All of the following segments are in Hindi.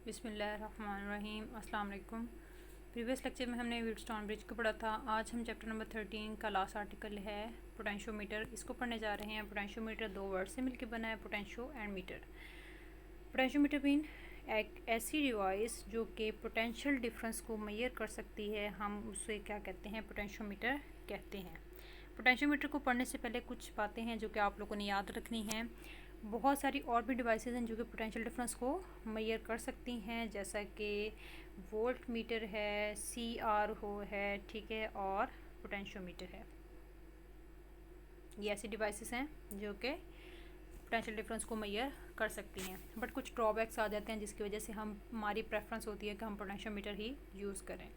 बिस्मिल्लाहिर्रहमानिर्रहीम। अस्सलाम वालेकुम। प्रीवियस लेक्चर में हमने व्हीटस्टोन ब्रिज को पढ़ा था। आज हम चैप्टर नंबर 13 का लास्ट आर्टिकल है पोटेंशियोमीटर, इसको पढ़ने जा रहे हैं। पोटेंशियोमीटर दो वर्ड से मिलकर बना है, potentio and meter. Potentiometer mean एक ऐसी डिवाइस जो कि पोटेंशियल डिफरेंस को मेजर कर सकती है, हम उसे क्या कहते हैं, पोटेंशियोमीटर कहते हैं। पोटेंशियोमीटर को पढ़ने से पहले कुछ बातें हैं जो कि आप लोगों ने याद रखनी हैं। बहुत सारी और भी डिवाइसेस हैं जो कि पोटेंशियल डिफरेंस को मेजर कर सकती हैं, जैसा कि वोल्ट मीटर है, CRO है, ठीक है, और पोटेंशियोमीटर है। ये ऐसी डिवाइसेस हैं जो कि पोटेंशियल डिफरेंस को मेजर कर सकती हैं, बट कुछ ड्रॉबैक्स आ जाते हैं जिसकी वजह से हमारी प्रेफरेंस होती है कि हम पोटेंशियोमीटर ही यूज़ करें।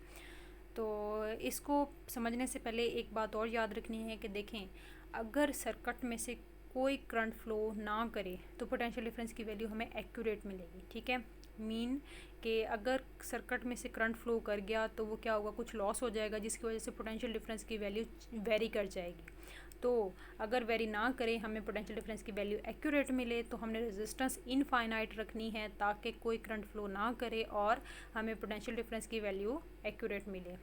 तो इसको समझने से पहले एक बात और याद रखनी है कि देखें, अगर सर्किट में से कोई करंट फ्लो ना करे तो पोटेंशियल डिफरेंस की वैल्यू हमें एक्यूरेट मिलेगी, ठीक है। मीन कि अगर सर्किट में से करंट फ्लो कर गया तो वो क्या होगा, कुछ लॉस हो जाएगा जिसकी वजह से पोटेंशियल डिफरेंस की वैल्यू वेरी कर जाएगी। तो अगर वेरी ना करें, हमें पोटेंशियल डिफरेंस की वैल्यू एक्यूरेट मिले, तो हमने रेजिस्टेंस इनफाइनाइट रखनी है ताकि कोई करंट फ्लो ना करे और हमें पोटेंशियल डिफरेंस की वैल्यू एक्यूरेट मिले।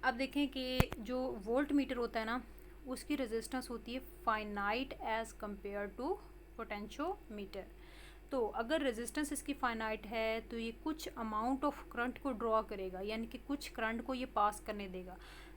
अब देखें कि जो वोल्ट मीटर होता है ना, उसकी रेजिस्टेंस होती है finite as compare to potentiometer. तो अगर रेजिस्टेंस इसकी फाइनाइट है तो ये कुछ अमाउंट ऑफ करंट को ड्रॉ करेगा, यानी कि कुछ करंट को ये पास करने देगा।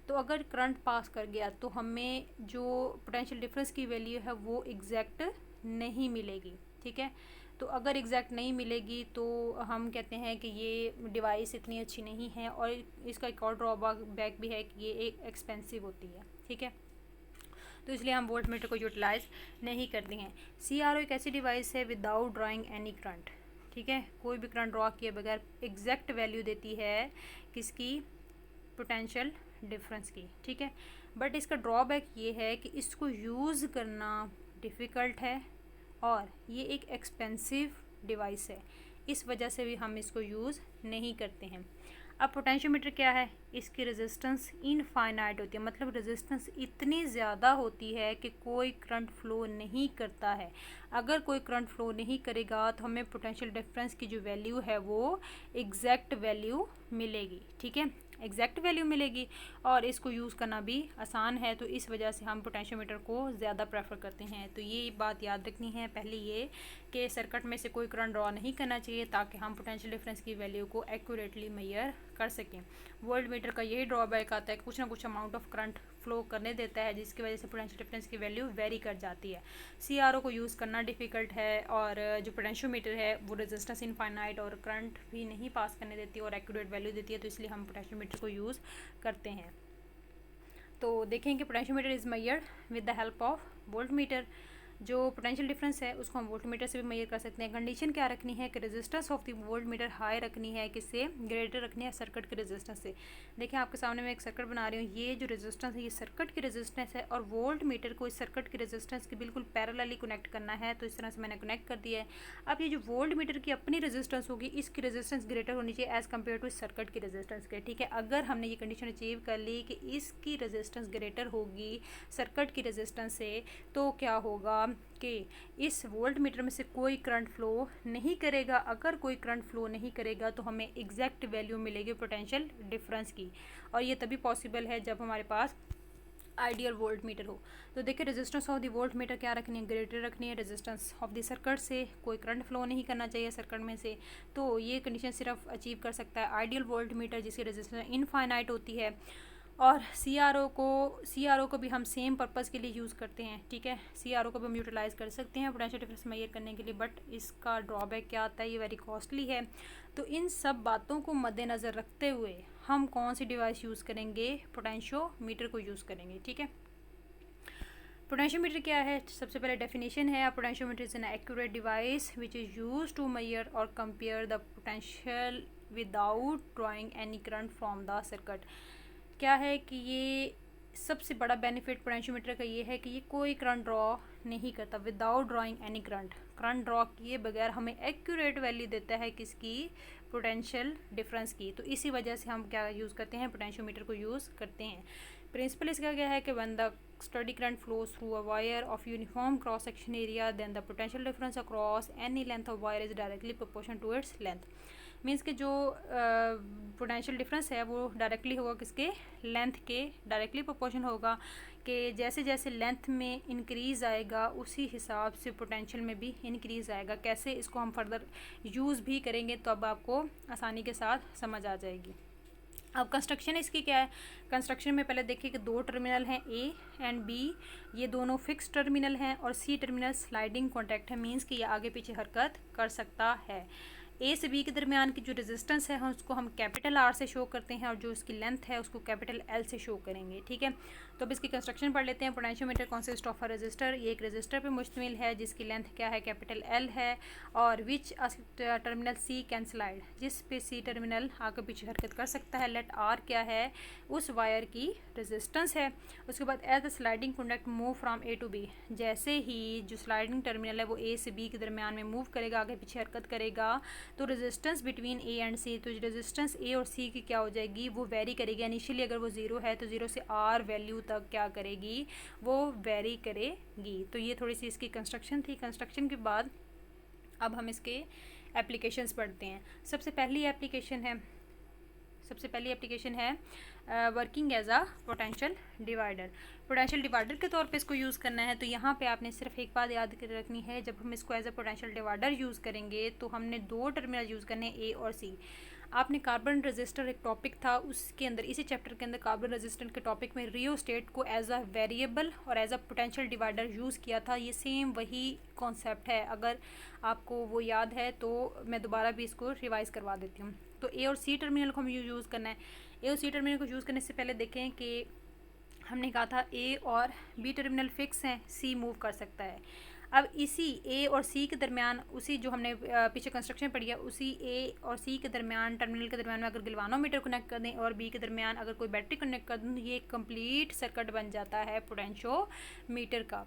तो अगर करंट पास कर गया तो हमें जो पोटेंशियल डिफरेंस की वैल्यू है वो एग्जैक्ट नहीं मिलेगी, ठीक है। तो अगर एग्जैक्ट नहीं मिलेगी तो हम कहते हैं कि ये डिवाइस इतनी अच्छी नहीं है, और इसका एक और ड्रॉबैक भी है कि ये एक एक्सपेंसिव होती है, ठीक है। तो इसलिए हम वोल्ट मीटर को यूटिलाइज नहीं करते हैं। CRO एक ऐसी डिवाइस है विदाउट ड्राइंग एनी करंट, ठीक है, कोई भी करंट ड्रॉ किए बगैर एग्जैक्ट वैल्यू देती है किसकी, पोटेंशियल डिफरेंस की, ठीक है। बट इसका ड्रॉबैक ये है कि इसको यूज़ करना डिफ़िकल्ट है और ये एक एक्सपेंसिव डिवाइस है, इस वजह से भी हम इसको यूज़ नहीं करते हैं। अब पोटेंशियोमीटर क्या है, इसकी रेजिस्टेंस इनफाइनाइट होती है, मतलब रेजिस्टेंस इतनी ज़्यादा होती है कि कोई करंट फ्लो नहीं करता है। अगर कोई करंट फ्लो नहीं करेगा तो हमें पोटेंशियल डिफरेंस की जो वैल्यू है वो एग्जैक्ट वैल्यू मिलेगी, ठीक है, एग्जैक्ट वैल्यू मिलेगी। और इसको यूज़ करना भी आसान है, तो इस वजह से हम पोटेंशियोमीटर को ज़्यादा प्रेफर करते हैं। तो ये बात याद रखनी है पहले, ये कि सर्किट में से कोई करंट ड्रॉ नहीं करना चाहिए ताकि हम पोटेंशियल डिफरेंस की वैल्यू को एक्यूरेटली मेजर कर सकें। वोल्ट मीटर का यही ड्रॉबैक आता है, कुछ ना कुछ अमाउंट ऑफ करंट फ्लो करने देता है जिसकी वजह से पोटेंशियल डिफरेंस की वैल्यू वेरी कर जाती है। CRO को यूज़ करना डिफ़िकल्ट है, और जो पोटेंशियोमीटर है वो रेजिस्टेंस इनफाइनाइट और करंट भी नहीं पास करने देती और एक्यूरेट वैल्यू देती है, तो इसलिए हम पोटेंशियोमीटर को यूज़ करते हैं। तो देखें कि potentiometer is measured with the help of volt meter. जो पोटेंशियल डिफरेंस है उसको हम वोल्ट मीटर से भी मेजर कर सकते हैं। कंडीशन क्या रखनी है कि resistance of the volt meter high रखनी है, किससे, ग्रेटर रखनी है सर्किट के रेजिस्टेंस से। देखिए आपके सामने मैं एक सर्किट बना रही हूँ, ये जो रेजिस्टेंस है ये सर्किट की रेजिस्टेंस है, और वोल्ट मीटर को इस सर्किट की रेजिस्टेंस के बिल्कुल पैरेलली कनेक्ट करना है, तो इस तरह से मैंने कनेक्ट कर दिया है। अब ये जो वोल्ट मीटर की अपनी रेजिस्टेंस होगी, इसकी रेजिस्टेंस ग्रेटर होनी चाहिए एज़ कम्पेयर टू सर्किट की रेजिस्टेंस के, ठीक है। अगर हमने ये कंडीशन अचीव कर ली कि इसकी रेजिस्टेंस ग्रेटर होगी सर्किट की रेजिस्टेंस से, तो क्या होगा कि इस वोल्ट मीटर में से कोई करंट फ्लो नहीं करेगा। अगर कोई करंट फ्लो नहीं करेगा तो हमें एग्जैक्ट वैल्यू मिलेगी पोटेंशियल डिफरेंस की, और ये तभी पॉसिबल है जब हमारे पास आइडियल वोल्ट मीटर हो। तो देखिए resistance of the volt meter क्या रखनी है, ग्रेटर रखनी है रेजिस्टेंस ऑफ द सर्किट से, कोई करंट फ्लो नहीं करना चाहिए सर्किट में से। तो ये कंडीशन सिर्फ अचीव कर सकता है आइडियल वोल्ट मीटर जिसकी रेजिस्टेंस इनफाइनाइट होती है। और CRO को भी हम सेम पर्पज़ के लिए यूज़ करते हैं, ठीक है। CRO को भी हम यूटिलाइज़ कर सकते हैं पोटेंशियल डिफरेंस मेजर करने के लिए, बट इसका ड्रॉबैक क्या आता है, ये वेरी कॉस्टली है। तो इन सब बातों को मद्देनज़र रखते हुए हम कौन सी डिवाइस यूज़ करेंगे, पोटेंशियोमीटर को यूज़ करेंगे, ठीक है। पोटेंशियोमीटर क्या है, सबसे पहले डेफिनेशन है, potentiometer is an accurate device which is use to measure or compare the potential without drawing any current from the circuit. क्या है कि ये सबसे बड़ा बेनिफिट पोटेंशियोमीटर का ये है कि ये कोई करंट ड्रॉ नहीं करता, without drawing any current, current draw किए बगैर हमें एक्यूरेट वैल्यू देता है किसकी, पोटेंशियल डिफरेंस की। तो इसी वजह से हम क्या यूज़ करते हैं, पोटेंशियोमीटर को यूज़ करते हैं। प्रिंसिपल इसका क्या है कि when the steady current flows through a wire of uniform cross section area, then the potential difference across any length of wire is directly proportional to its length. Means कि जो पोटेंशियल डिफरेंस है वो डायरेक्टली होगा किसके, लेंथ के डायरेक्टली प्रोपोर्शन होगा, कि जैसे जैसे लेंथ में इंक्रीज़ आएगा उसी हिसाब से पोटेंशियल में भी इंक्रीज़ आएगा. कैसे, इसको हम फर्दर यूज़ भी करेंगे तो अब आपको आसानी के साथ समझ आ जाएगी. अब कंस्ट्रक्शन इसकी क्या है. कंस्ट्रक्शन में पहले देखिए कि दो टर्मिनल हैं ए एंड बी, ये दोनों फिक्स टर्मिनल हैं और सी टर्मिनल स्लाइडिंग कॉन्टैक्ट है. मीन्स कि ये आगे पीछे हरकत कर सकता है. ए से बी के दरमियान की जो रेजिस्टेंस है उसको हम कैपिटल आर से शो करते हैं और जो इसकी लेंथ है उसको कैपिटल एल से शो करेंगे. ठीक है, तो अब इसकी कंस्ट्रक्शन पढ़ लेते हैं. Potentiometer consist of a resistor, ये एक रेजिस्टर पे मुश्तमिल है जिसकी लेंथ क्या है, कैपिटल एल है, और विच टर्मिनल सी कैन स्लाइड, जिस पे सी टर्मिनल आगे पीछे हरकत कर सकता है. लेट आर क्या है, उस वायर की रेजिस्टेंस है. उसके बाद as the sliding contact move from A to B, जैसे ही जो स्लाइडिंग टर्मिनल है वो ए से बी के दरमियान में मूव करेगा, आगे पीछे हरकत करेगा, तो रेजिस्टेंस बिटवीन ए एंड सी, तो रेजिस्टेंस ए और सी की क्या हो जाएगी, वो वेरी करेगी. इनिशियली अगर वो ज़ीरो है तो ज़ीरो से आर वैल्यू तक क्या करेगी, वो वेरी करेगी. तो ये थोड़ी सी इसकी कंस्ट्रक्शन थी. कंस्ट्रक्शन के बाद अब हम इसके एप्लीकेशंस पढ़ते हैं. सबसे पहली एप्लीकेशन है working as a potential divider. Potential divider के तौर पे इसको यूज़ करना है. तो यहाँ पे आपने सिर्फ एक बात याद रखनी है, जब हम इसको as a potential divider use करेंगे तो हमने दो टर्मिनल यूज़ करने हैं, ए और सी. आपने कार्बन रेजिस्टर एक टॉपिक था, उसके अंदर इसी चैप्टर के अंदर कार्बन रेजिस्टेंट के टॉपिक में रियोस्टेट को एज अ वेरिएबल और as a potential divider use किया था. ये सेम वही कॉन्सेप्ट है. अगर आपको वो याद है तो मैं दोबारा भी इसको रिवाइज़ करवा देती हूँ. तो ए और सी टर्मिनल को हम यूज़ करना है. ए और सी टर्मिनल को यूज़ करने से पहले देखें कि हमने कहा था ए और बी टर्मिनल फिक्स हैं, सी मूव कर सकता है. अब इसी ए और सी के दरमियान, उसी जो हमने पीछे कंस्ट्रक्शन पढ़ी है, उसी ए और सी के दरमियान टर्मिनल के दरमियान में अगर गैल्वानोमीटर कनेक्ट कर दें और बी के दरमियान अगर कोई बैटरी कनेक्ट कर दें तो ये कंप्लीट सर्किट बन जाता है पोटेंशियोमीटर का.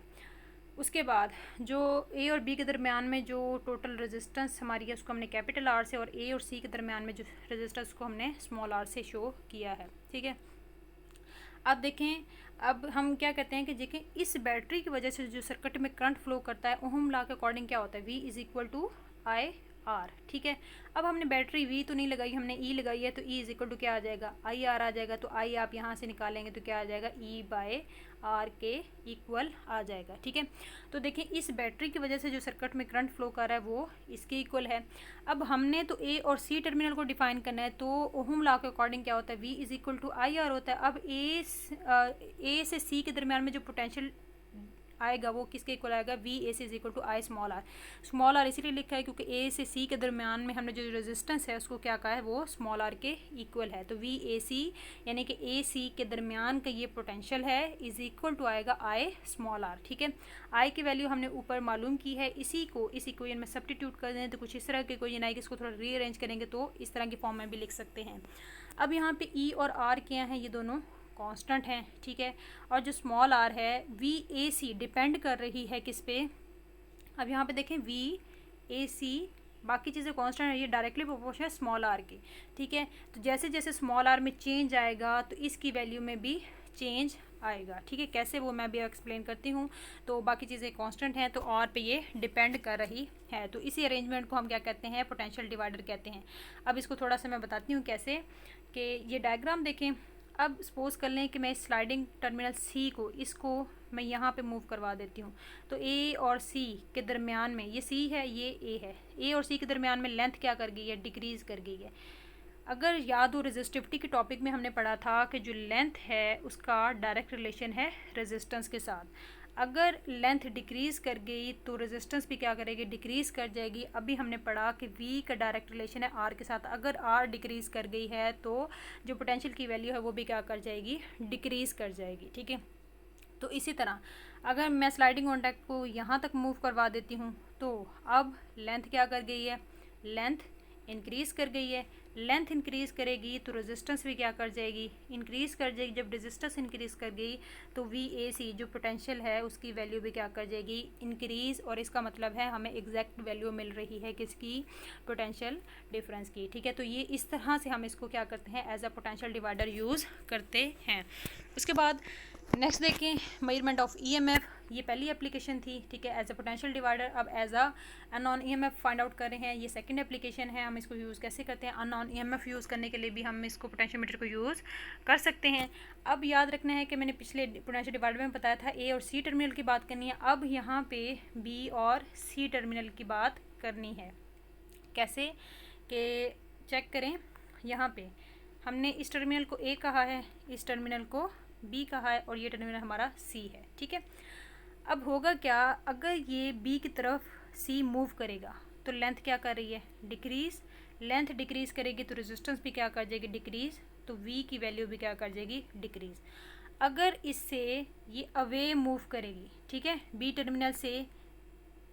उसके बाद जो ए और बी के दरमियान में जो टोटल रेजिस्टेंस हमारी है उसको हमने कैपिटल आर से, और ए और सी के दरमियान में जो रेजिस्टेंस को हमने स्मॉल आर से शो किया है. ठीक है, अब देखें, अब हम क्या कहते हैं कि देखें इस बैटरी की वजह से जो सर्किट में करंट फ्लो करता है ओहम लॉ के अकॉर्डिंग क्या होता है, V is equal to I R. ठीक है, अब हमने बैटरी V तो नहीं लगाई, हमने E लगाई है, तो E इज़ इक्वल टू क्या आ जाएगा, आई आर आ जाएगा. तो आई आप यहाँ से निकालेंगे तो क्या आ जाएगा, E बाय आर के इक्वल आ जाएगा. ठीक है, तो देखें इस बैटरी की वजह से जो सर्किट में करंट फ्लो कर रहा है वो इसके इक्वल है. अब हमने तो ए और सी टर्मिनल को डिफाइन करना है, तो ओहम लॉ के अकॉर्डिंग क्या होता है, V is equal to I R होता है. अब ए से सी के दरमियान में जो पोटेंशियल आएगा वो किसके इक्वल आएगा, V A C is equal to I small R. Small R इसीलिए लिखा है क्योंकि ए से सी के दरमियान में हमने जो रेजिस्टेंस है उसको क्या कहा है, वो स्मॉल आर के इक्वल है. तो वी ए सी यानी कि ए सी के दरमियान का ये पोटेंशियल है इज इक्वल टू आएगा आई स्मॉल आर. ठीक है, आई की वैल्यू हमने ऊपर मालूम की है, इसी को इस इक्वेशन में सब्स्टिट्यूट कर दें तो कुछ इस तरह के इक्वेशन आएगी. इसको थोड़ा रीअरेंज करेंगे तो इस तरह की फॉर्म में भी लिख सकते हैं. अब यहाँ पे ई और आर क्या हैं, ये दोनों कांस्टेंट हैं. ठीक है, और जो स्मॉल आर है वी ए सी डिपेंड कर रही है किस पे, अब यहाँ पे देखें वी ए सी बाकी चीज़ें कांस्टेंट है, ये डायरेक्टली प्रोपोर्शनल है स्मॉल आर की. ठीक है, तो जैसे जैसे स्मॉल आर में चेंज आएगा तो इसकी वैल्यू में भी चेंज आएगा. ठीक है, कैसे वो मैं भी एक्सप्लेन करती हूँ. तो बाकी चीज़ें कांस्टेंट हैं तो आर पे ये डिपेंड कर रही है. तो इसी अरेंजमेंट को हम क्या कहते हैं, पोटेंशियल डिवाइडर कहते हैं. अब इसको थोड़ा सा मैं बताती हूँ कैसे, कि ये डायग्राम देखें. अब सपोज़ कर लें कि मैं स्लाइडिंग टर्मिनल सी को, इसको मैं यहाँ पे मूव करवा देती हूँ. तो ए और सी के दरमियान में, ये सी है ये ए है, ए और सी के दरमियान में लेंथ क्या कर गई है, डिक्रीज़ कर गई है. अगर याद हो रेजिस्टिविटी के टॉपिक में हमने पढ़ा था कि जो लेंथ है उसका डायरेक्ट रिलेशन है रेजिस्टेंस के साथ. अगर लेंथ डिक्रीज़ कर गई तो रेजिस्टेंस भी क्या करेगी, डिक्रीज़ कर जाएगी. अभी हमने पढ़ा कि V का डायरेक्ट रिलेशन है R के साथ. अगर R डिक्रीज़ कर गई है तो जो पोटेंशियल की वैल्यू है वो भी क्या कर जाएगी, डिक्रीज़ कर जाएगी. ठीक है, तो इसी तरह अगर मैं स्लाइडिंग कॉन्टैक्ट को यहाँ तक मूव करवा देती हूँ तो अब लेंथ क्या कर गई है, लेंथ इंक्रीज़ कर गई है. लेंथ इंक्रीज़ करेगी तो रेजिस्टेंस भी क्या कर जाएगी, इंक्रीज़ कर जाएगी. जब रेजिस्टेंस इंक्रीज़ कर गई तो वी ए सी जो पोटेंशियल है उसकी वैल्यू भी क्या कर जाएगी, इंक्रीज़. और इसका मतलब है हमें एग्जैक्ट वैल्यू मिल रही है किसकी, पोटेंशियल डिफरेंस की. ठीक है, तो ये इस तरह से हम इसको क्या करते हैं, as a potential divider use करते हैं. उसके बाद नेक्स्ट देखें मेजरमेंट ऑफ ईएमएफ, ये पहली एप्लीकेशन थी, ठीक है, एज अ पोटेंशियल डिवाइडर। अब as a unknown EMF find out कर रहे हैं, ये सेकंड एप्लीकेशन है। हम इसको यूज़ कैसे करते हैं, अननोन ईएमएफ यूज़ करने के लिए भी हम इसको पोटेंशियोमीटर को यूज़ कर सकते हैं। अब याद रखना है कि मैंने पिछले पोटेंशियल डिवाइडर में बताया था ए और सी टर्मिनल की बात करनी है, अब यहाँ पे बी और सी टर्मिनल की बात करनी है। कैसे कि चेक करें, यहाँ पे हमने इस टर्मिनल को ए कहा है, इस टर्मिनल को बी कहा है और ये टर्मिनल हमारा सी है, ठीक है। अब होगा क्या, अगर ये बी की तरफ सी मूव करेगा तो लेंथ क्या कर रही है, डिक्रीज। लेंथ डिक्रीज करेगी तो रेजिस्टेंस भी क्या कर जाएगी, डिक्रीज। तो वी की वैल्यू भी क्या कर जाएगी, डिक्रीज। अगर इससे ये अवे मूव करेगी, ठीक है, बी टर्मिनल से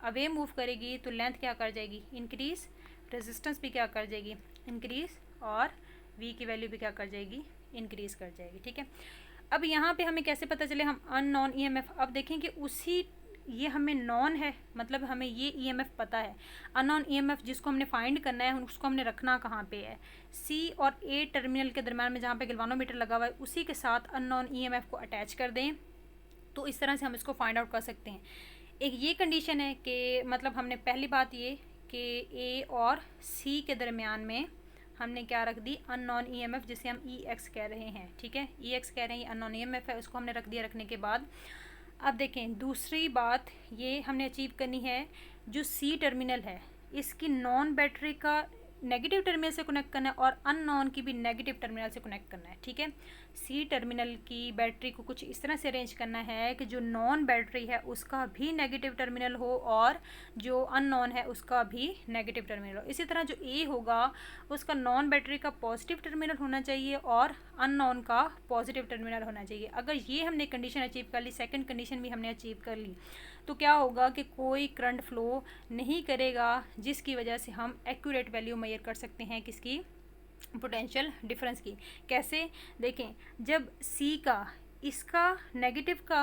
अवे मूव करेगी तो लेंथ क्या कर जाएगी, इंक्रीज। रेजिस्टेंस भी क्या कर जाएगी, इंक्रीज। और वी की वैल्यू भी क्या कर जाएगी, इंक्रीज कर जाएगी, ठीक है। अब यहाँ पे हमें कैसे पता चले हम अननोन ईएमएफ, अब देखें कि उसी ये हमें नॉन है, मतलब हमें ये ईएमएफ पता है। अननोन ईएमएफ जिसको हमने फाइंड करना है उसको हमने रखना कहाँ पे है, सी और ए टर्मिनल के दरम्यान में जहाँ पे गैल्वानोमीटर लगा हुआ है उसी के साथ अननोन ईएमएफ को अटैच कर दें, तो इस तरह से हम इसको फाइंड आउट कर सकते हैं। एक ये कंडीशन है कि मतलब हमने पहली बात ये कि ए और सी के दरमियान में हमने क्या रख दी, अननोन ईएमएफ, जिसे हम ई एक्स कह रहे हैं, ठीक है, ई एक्स कह रहे हैं, ये अननोन ईएमएफ है, उसको हमने रख दिया। रखने के बाद अब देखें दूसरी बात ये हमने अचीव करनी है, जो सी टर्मिनल है इसकी नॉन बैटरी का नेगेटिव टर्मिनल से कनेक्ट करना है और अननोन की भी नेगेटिव टर्मिनल से कनेक्ट करना है, ठीक है। सी टर्मिनल की बैटरी को कुछ इस तरह से अरेंज करना है कि जो नॉन बैटरी है उसका भी नेगेटिव टर्मिनल हो और जो अननोन है उसका भी नेगेटिव टर्मिनल हो। इसी तरह जो ए होगा उसका नॉन बैटरी का पॉजिटिव टर्मिनल होना चाहिए और अननोन का पॉजिटिव टर्मिनल होना चाहिए। अगर ये हमने कंडीशन अचीव कर ली, सेकेंड कंडीशन भी हमने अचीव कर ली, तो क्या होगा कि कोई करंट फ्लो नहीं करेगा, जिसकी वजह से हम एक्यूरेट वैल्यू मेजर कर सकते हैं किसकी, पोटेंशियल डिफरेंस की। कैसे देखें, जब सी का इसका नेगेटिव का,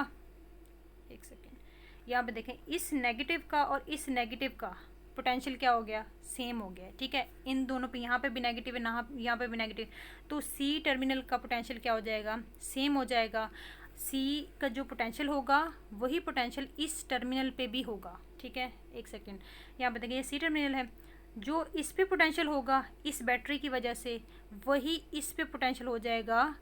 एक सेकेंड, यहाँ पे देखें इस नेगेटिव का और इस नेगेटिव का पोटेंशियल क्या हो गया, सेम हो गया, ठीक है। इन दोनों पे, यहाँ पे भी नेगेटिव है, यहाँ पे भी नेगेटिव, तो सी टर्मिनल का पोटेंशियल क्या हो जाएगा, सेम हो जाएगा। सी का जो पोटेंशियल होगा वही पोटेंशियल इस टर्मिनल पे भी होगा, ठीक है। एक सेकेंड, यहाँ पे देखिए ये सी टर्मिनल है, जो इस पे पोटेंशियल होगा इस बैटरी की वजह से वही इस पे पोटेंशियल हो जाएगा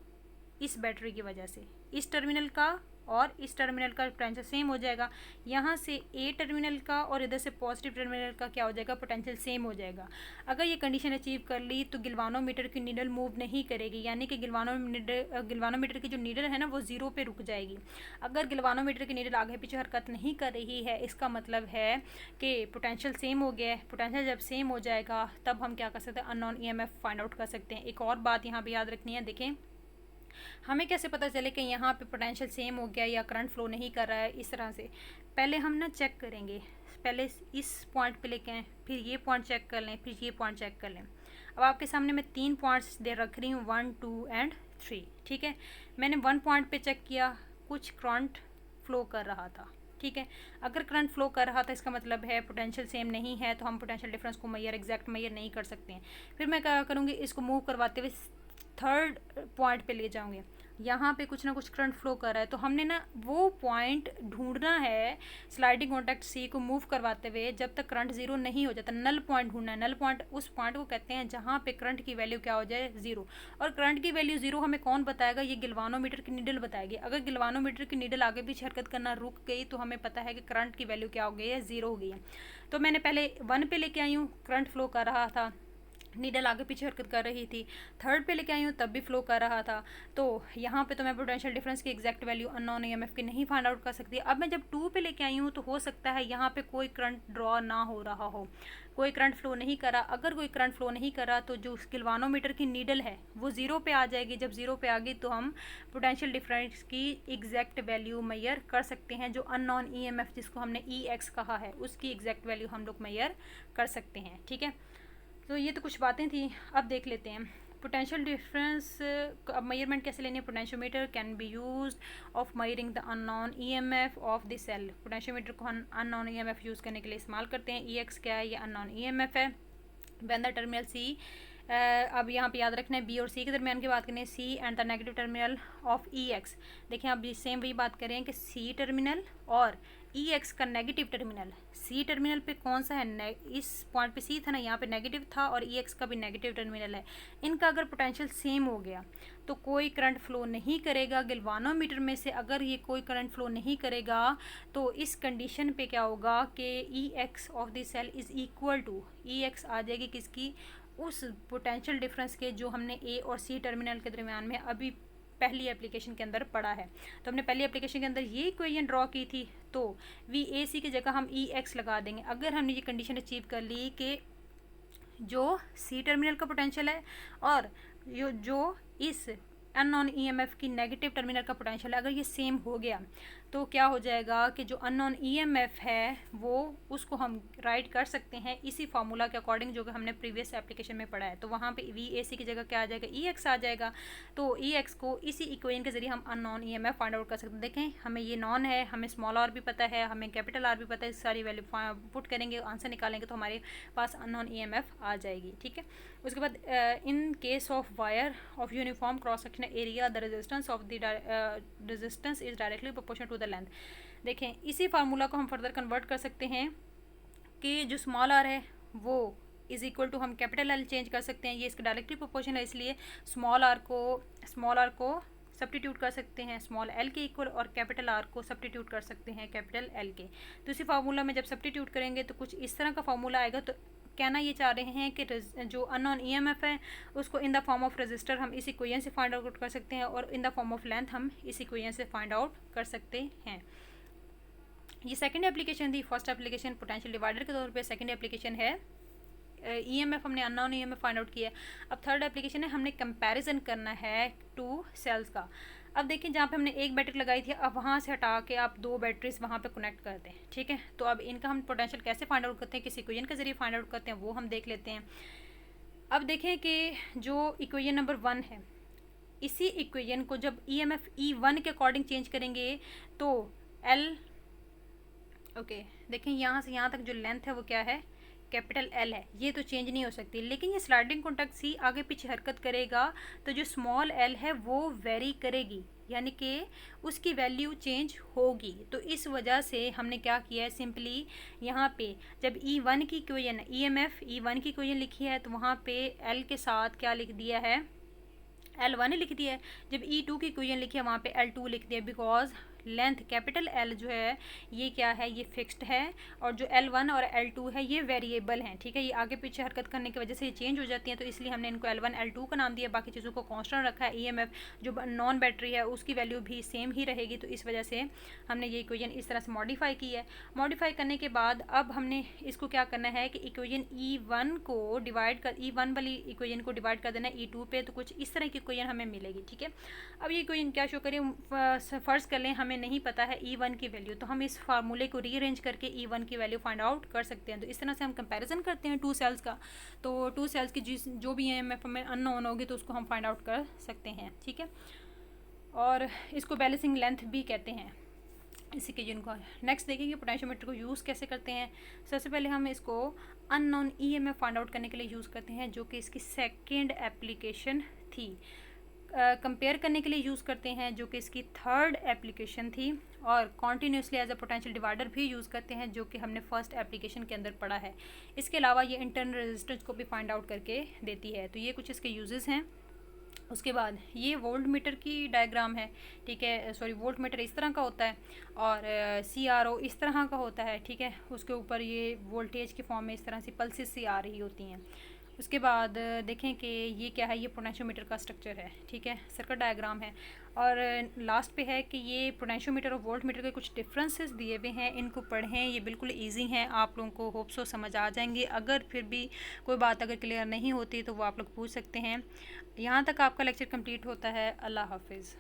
इस बैटरी की वजह से। इस टर्मिनल का और इस टर्मिनल का पोटेंशियल सेम हो जाएगा। यहाँ से ए टर्मिनल का और इधर से पॉजिटिव टर्मिनल का क्या हो जाएगा, पोटेंशियल सेम हो जाएगा। अगर ये कंडीशन अचीव कर ली तो गिल्वानोमीटर की नीडल मूव नहीं करेगी, यानी कि गिल्वानोमीटर की जो नीडल है ना वो जीरो पे रुक जाएगी। अगर गिल्वानोमीटर की नीडल आगे पीछे हरकत नहीं कर रही है, इसका मतलब है कि पोटेंशियल सेम हो गया है। पोटेंशियल जब सेम हो जाएगा तब हम क्या कर सकते हैं, अननोन ईएमएफ फाइंड आउट कर सकते हैं। एक और बात यहाँ पे याद रखनी है, देखें हमें कैसे पता चले कि यहाँ पे पोटेंशियल सेम हो गया या करंट फ्लो नहीं कर रहा है। इस तरह से पहले हम ना चेक करेंगे, पहले इस पॉइंट पे लेके आएँ, फिर ये पॉइंट चेक कर लें, फिर ये पॉइंट चेक कर लें। अब आपके सामने मैं 3 पॉइंट्स दे रख रही हूँ, 1, 2 एंड 3, ठीक है। मैंने 1 पॉइंट पे चेक किया, कुछ करंट फ्लो कर रहा था, ठीक है। अगर करंट फ्लो कर रहा था इसका मतलब है पोटेंशियल सेम नहीं है, तो हम पोटेंशियल डिफरेंस को एग्जैक्ट मेजर नहीं कर सकते हैं। फिर मैं क्या करूँगी, इसको मूव करवाते हुए थर्ड पॉइंट पे ले जाऊँगी, यहाँ पे कुछ ना कुछ करंट फ्लो कर रहा है, तो हमने ना वो पॉइंट ढूंढना है स्लाइडिंग कॉन्टैक्ट सी को मूव करवाते हुए जब तक करंट जीरो नहीं हो जाता। नल पॉइंट ढूंढना है, नल पॉइंट उस पॉइंट को कहते हैं जहाँ पे करंट की वैल्यू क्या हो जाए, जीरो। और करंट की वैल्यू जीरो हमें कौन बताएगा, ये गिल्वानोमीटर की नीडल बताएगी। अगर गिल्वानोमीटर की नीडल आगे पीछे हरकत करना रुक गई तो हमें पता है कि करंट की वैल्यू क्या हो गई है, जीरो हो गई है। तो मैंने पहले 1 पे लेके आई हूँ, करंट फ्लो कर रहा था, नीडल आगे पीछे हरकत कर रही थी। थर्ड पे लेके आई हूँ, तब भी फ्लो कर रहा था। तो यहाँ पे तो मैं पोटेंशियल डिफरेंस की एग्जैक्ट वैल्यू अननोन ईएमएफ की नहीं फाइंड आउट कर सकती। अब मैं जब 2 पे लेके आई हूँ तो हो सकता है यहाँ पे कोई करंट ड्रॉ ना हो रहा हो, कोई करंट फ्लो नहीं करा। अगर कोई करंट फ्लो नहीं करा तो जो गिल्वानोमीटर की नीडल है वो जीरो पे आ जाएगी। जब जीरो पे आ गई तो हम पोटेंशियल डिफरेंस की एग्जैक्ट वैल्यू मेजर कर सकते हैं। जो अननोन ईएमएफ जिसको हमने ई एक्स कहा है उसकी एग्जैक्ट वैल्यू हम लोग मेजर कर सकते हैं, ठीक है। तो ये तो कुछ बातें थी, अब देख लेते हैं पोटेंशियल डिफरेंस। अब मेजरमेंट कैसे लेनी है, potentiometer can be used of measuring the unknown EMF of the cell. Potentiometer को हम अननोन ईएमएफ यूज़ करने के लिए इस्तेमाल करते हैं। ई एक्स क्या है, ये अननोन ईएमएफ है। व्हेन द टर्मिनल सी अब यहाँ पे याद रखना है बी और सी के दरमियान की बात करनी है, C and the negative terminal of E X. देखिए आप सेम वही बात करें कि सी टर्मिनल और ई एक्स का नेगेटिव टर्मिनल, सी टर्मिनल पे कौन सा है, इस पॉइंट पे सी था ना, यहाँ पे नेगेटिव था और ई एक्स का भी नेगेटिव टर्मिनल है। इनका अगर पोटेंशियल सेम हो गया तो कोई करंट फ्लो नहीं करेगा। गैल्वानोमीटर में से अगर ये कोई करंट फ्लो नहीं करेगा तो इस कंडीशन पे क्या होगा कि E X of the cell is equal to, E X आ जाएगी किसकी, उस पोटेंशियल डिफरेंस के जो हमने ए और सी टर्मिनल के दरमियान में अभी पहली एप्लीकेशन के अंदर पढ़ा है। तो हमने पहली एप्लीकेशन के अंदर ये इक्वेशन ड्रॉ की थी, तो वी ए सी की जगह हम ई एक्स लगा देंगे। अगर हमने ये कंडीशन अचीव कर ली कि जो सी टर्मिनल का पोटेंशियल है और जो इस अननोन ईएमएफ की नेगेटिव टर्मिनल का पोटेंशियल है, अगर ये सेम हो गया तो क्या हो जाएगा कि जो अननोन ईएमएफ है वो उसको हम राइट कर सकते हैं इसी फार्मूला के अकॉर्डिंग जो कि हमने प्रीवियस एप्लीकेशन में पढ़ा है। तो वहाँ पे वी ए सी की जगह क्या आ जाएगा, ई एक्स आ जाएगा। तो ई एक्स को इसी इक्वेशन के जरिए हम अननोन ईएमएफ फाइंड आउट कर सकते हैं। देखें हमें ये नॉन है, हमें स्मॉल आर भी पता है, हमें कैपिटल आर भी पता है, सारी वैल्यू पुट करेंगे, आंसर निकालेंगे तो हमारे पास अननोन ईएमएफ आ जाएगी। ठीक है, उसके बाद in case of wire of uniform cross sectional area the resistance of the resistance is directly proportional to the length. देखें इसी फार्मूला को हम फर्दर कन्वर्ट कर सकते हैं कि जो स्मॉल आर है वो इज इक्वल टू, हम कैपिटल एल चेंज कर सकते हैं, ये इसका डायरेक्टली प्रोपोर्शन है, इसलिए स्मॉल आर को सब्स्टिट्यूट कर सकते हैं स्मॉल एल के इक्वल और कैपिटल आर को सब्स्टिट्यूट कर सकते हैं कैपिटल एल के। तो इसी फार्मूला में जब सब्स्टिट्यूट करेंगे तो कुछ इस तरह का फार्मूला आएगा। तो कहना ये चाह रहे हैं कि जो अननोन ईएमएफ है उसको in the form of resistor हम इस इक्वेशन से फाइंड आउट कर सकते हैं और इन द फॉर्म ऑफ लेंथ हम इस इक्वेशन से फाइंड आउट कर सकते हैं। ये सेकंड एप्लीकेशन थी। फर्स्ट एप्लीकेशन पोटेंशियल डिवाइडर के तौर पे, सेकंड एप्लीकेशन है ईएमएफ, हमने अननोन ईएमएफ फाइंड आउट किया। अब थर्ड एप्लीकेशन है, हमने कंपैरिजन करना है टू सेल्स का। अब देखिए जहाँ पे हमने एक बैटरी लगाई थी, अब वहाँ से हटा के आप दो बैटरीज वहाँ पे कनेक्ट कर दें। ठीक है, तो अब इनका हम पोटेंशियल कैसे फाइंड आउट करते हैं, किस इक्वेशन के जरिए फाइंड आउट करते हैं वो हम देख लेते हैं। अब देखें कि जो इक्वेशन नंबर 1 है, इसी इक्वेशन को जब ईएमएफ E1 के अकॉर्डिंग चेंज करेंगे तो एल, ओके देखें यहाँ से यहाँ तक जो लेंथ है वो क्या है, कैपिटल एल है, ये तो चेंज नहीं हो सकती। लेकिन ये स्लाइडिंग कॉन्टैक्ट सी आगे पीछे हरकत करेगा तो जो स्मॉल एल है वो वेरी करेगी, यानी कि उसकी वैल्यू चेंज होगी। तो इस वजह से हमने क्या किया है, सिंपली यहाँ पे जब E1 की इक्वेशन, ईएमएफ E1 की इक्वेशन लिखी है तो वहाँ पे एल के साथ क्या लिख दिया है, L1 लिख दिया है। जब E2 की इक्वेशन लिखी है वहाँ पे L2 लिख दिया, बिकॉज लेंथ कैपिटल एल जो है ये क्या है, ये फिक्स्ड है और जो L1 और L2 है ये वेरिएबल हैं। ठीक है, ये आगे पीछे हरकत करने की वजह से ये चेंज हो जाती हैं, तो इसलिए हमने इनको L1 L2 का नाम दिया, बाकी चीज़ों को कांस्टेंट रखा है। ईएमएफ जो नॉन बैटरी है उसकी वैल्यू भी सेम ही रहेगी, तो इस वजह से हमने ये इक्वेशन इस तरह से मॉडिफाई की है। मॉडिफाई करने के बाद अब हमने इसको क्या करना है कि इक्वेशन E1 को डिवाइड कर, E1 वाली इक्वेशन को डिवाइड कर देना E2 पे, तो कुछ इस तरह की इक्वेशन हमें मिलेगी। ठीक है, अब ये इक्वेशन क्या शो करें, फर्ज कर लें हमें नहीं पता है E1 की वैल्यू, तो हम इस फार्मूले को रीअरेंज करके E1 की वैल्यू फाइंड आउट कर सकते हैं। तो इस तरह से हम कंपैरिजन करते हैं टू सेल्स का, तो टू सेल्स की जो भी ईएमएफ हमें अननोन होगी तो उसको हम फाइंड आउट कर सकते हैं। ठीक है, और इसको बैलेंसिंग लेंथ भी कहते हैं इसी के जिनको। नेक्स्ट देखेंगे पोटेंशियोमीटर को यूज़ कैसे करते हैं। सबसे पहले हम इसको अननोन ईएमएफ फाइंड आउट करने के लिए यूज़ करते हैं, जो कि इसकी सेकेंड एप्लीकेशन थी। कंपेयर करने के लिए यूज़ करते हैं, जो कि इसकी थर्ड एप्लीकेशन थी। और continuously as a potential divider भी यूज़ करते हैं, जो कि हमने फर्स्ट एप्लीकेशन के अंदर पढ़ा है। इसके अलावा ये इंटरनल रेजिस्टेंस को भी फाइंड आउट करके देती है। तो ये कुछ इसके यूजेस हैं। उसके बाद ये वोल्ट मीटर की डायग्राम है। ठीक है, सॉरी वोल्ट मीटर इस तरह का होता है और CRO इस तरह का होता है। ठीक है, उसके ऊपर ये वोल्टेज की फॉर्म में इस तरह से पल्सेस सी आ रही होती हैं। उसके बाद देखें कि ये क्या है, ये पोटेंशियोमीटर का स्ट्रक्चर है। ठीक है, सर्किट डायग्राम है। और लास्ट पे है कि ये पोटेंशियोमीटर और वोल्ट मीटर के कुछ डिफरेंसेस दिए हुए हैं, इनको पढ़ें, ये बिल्कुल इजी हैं, आप लोगों को होप सो समझ आ जाएंगे। अगर फिर भी कोई बात अगर क्लियर नहीं होती तो वो आप लोग पूछ सकते हैं। यहाँ तक आपका लेक्चर कंप्लीट होता है। अल्लाह हाफिज़।